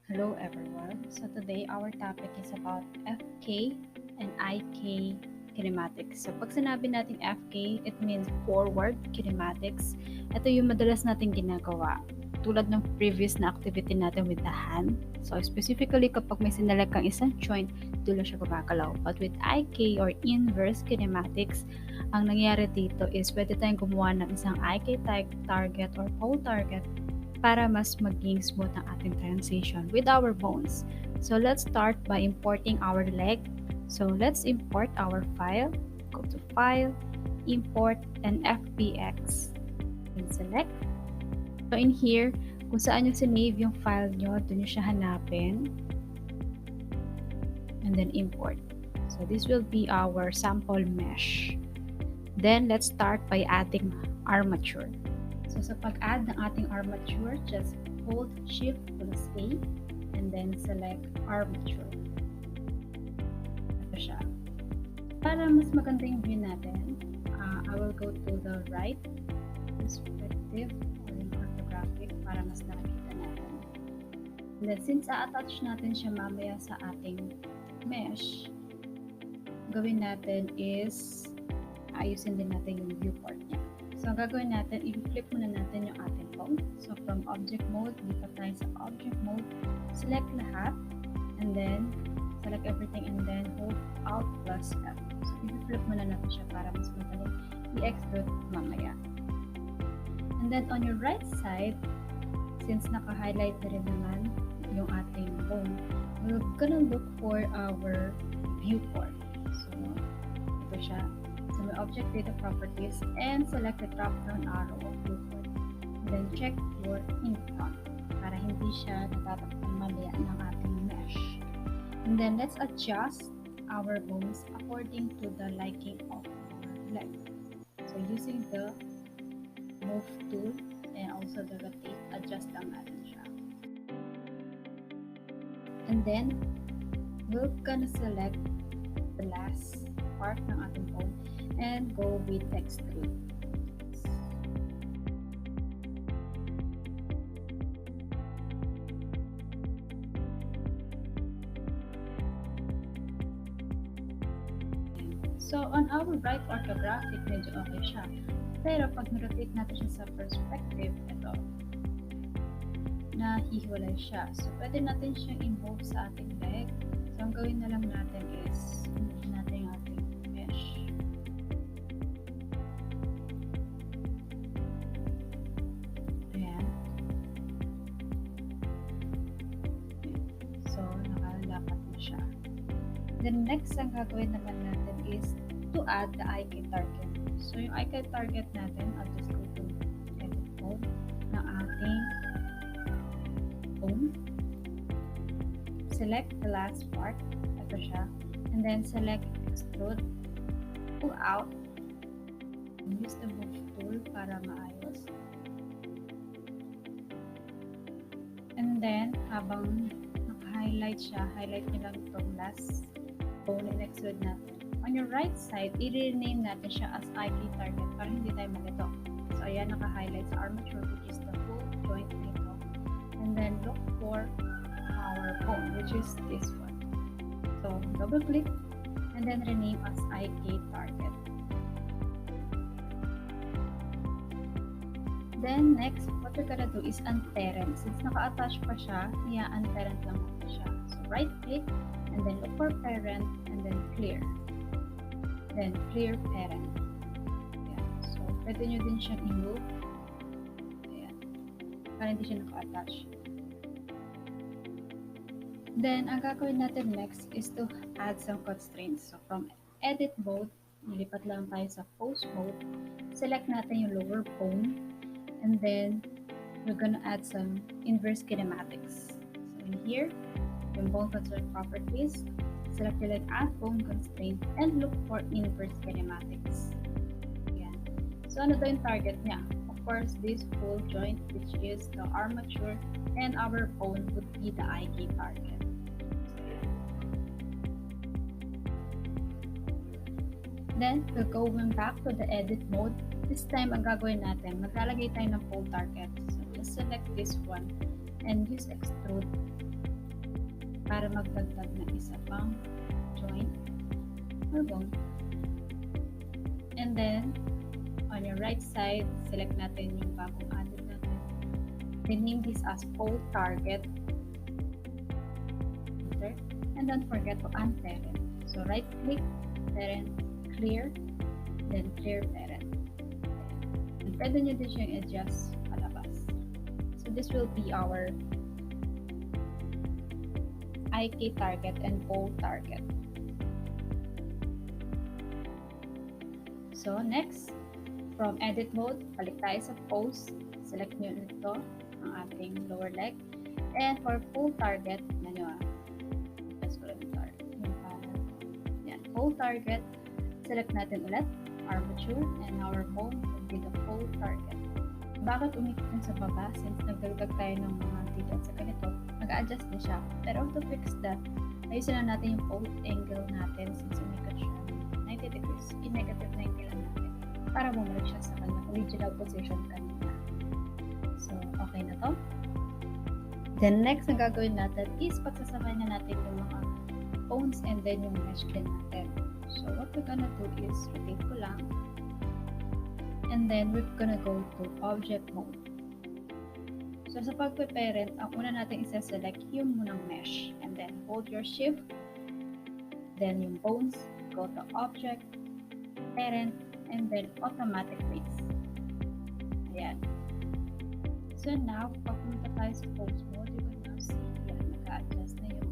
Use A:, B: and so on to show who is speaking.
A: Hello everyone. So today our topic is about FK and IK kinematics. So pag sinabi nating FK, it means forward kinematics. Ito yung madalas nating ginagawa tulad ng previous na activity natin with the hand. So specifically kapag may sinalek kang isang joint, doon lang siya gumagalaw. But with IK or inverse kinematics, ang nangyayari dito is pwede tayong gumawa ng isang IK target or pole target para mas maging smooth ang ating transition with our bones. So let's start by importing our leg. So let's import our file. Go to File, Import, and FBX. And select. So in here, kung saan nyo sinave yung file nyo, doon nyo siya hanapin. And then import. So this will be our sample mesh. Then let's start by adding armature. So sa pag-add ng ating armature, just hold Shift plus A and then select armature. Ito siya. Para mas maganda yung view natin, I will go to the right perspective or yung orthographic para mas nakikita natin. And then since a-attach natin siya mamaya sa ating mesh, gawin natin is ayusin din natin yung viewport niya. So, ang gagawin natin, i-flip muna natin yung ating phone. So, from object mode, lipat tayo sa object mode, select lahat, and then, select everything, and then, hold Alt plus F. So, i-flip muna natin siya para mas madaling i-extrude mamaya. And then, on your right side, since naka-highlight na rin naman yung ating phone, we're gonna look for our viewport. So, ito siya. So, may object data properties and select the drop-down arrow of viewport. And then check your in-front para hindi siya natatakpan mamaya ng ating mesh. And then let's adjust our bones according to the liking of our leg. So using the move tool and also the rotate, adjust lang natin siya. And then we're gonna select the last part ng ating bone and go with extrude. So, on our right orthographic, medyo okay siya. Pero pag rotate natin siya sa perspective, ito, nahihiwalay siya. So, pwede natin siyang i-move sa ating leg. So, ang gawin na lang natin is move natin yung ating mesh. Ayan. So, nakalapat na siya. Then, next ang gagawin naman natin is to add the IK target. So, yung IK target natin, I'll just go to edit mode ng ating phone. Select the last part. Ito siya. And then, select extrude. Pull out. And use the move tool para maayos. And then, habang naka-highlight siya, highlight nyo lang itong last bone and extrude natin. On your right side, i-rename natin siya as IK target para hindi tayo malito. So, ayan, naka-highlight sa armature, which is the full joint nito. And then, look for our bone, which is this one. So, double-click, and then rename as IK target. Then, next, what we're gonna do is unparent. Since naka-attach pa siya, i-unparent lang natin siya. So, right-click, and then look for parent, and then clear. Then, clear parent. Ayan. So, pwede nyo din siyang i-move. Ayan. Para hindi siya naka-attach. Then, ang gagawin natin next is to add some constraints. So, from edit mode, nilipat lang tayo sa pose mode. Select natin yung lower bone. And then, we're gonna add some inverse kinematics. So, in here, yung bone constraint properties, select your add bone constraint, and look for inverse kinematics. Ayan. So, ano daw yung target niya? Of course, this full joint, which is the armature, and our bone would be the IK target. Then, we're going back to the edit mode. This time, ang gagawin natin, maglalagay tayo ng pole target. So, just select this one and use extrude para magdagdag ng isa pang joint or bone. And then, on your right side, select natin yung bagong added natin. Rename this as pole target. Enter. And don't forget to unparent. So right click, parent, clear, then clear parent. And pwede nyo din siyang adjust palabas. So this will be our IK target and pole target. So next, from edit mode, balik tayo sa pose. Select nyo ito, ang ating lower leg. And for pole target, pole target, select natin ulit, armature, and our bone will be the pole target. Bakit umikot yun sa baba? Since nagdagdag tayo ng mga dito sa ganito, mag-adjust din siya. Pero to fix that, ayusin na natin yung pole angle natin since umikot siya 90 degrees. I-negative 90 lang natin para bumalik siya sa kanyang original position kanina. So, okay na to. Then next na gagawin natin is pagsasabay na natin yung mga bones and then yung mesh din natin. So what we're gonna do is rotate ko lang and then we're gonna go to object mode. So sa pagpe-parent, ang una natin isa-select yung munang mesh and then hold your shift, then yung bones, go to object, parent, and then automatic raise. Ayan. So now, pag pumunta tayo sa pose mode, you will now see here, nag-adjust na yung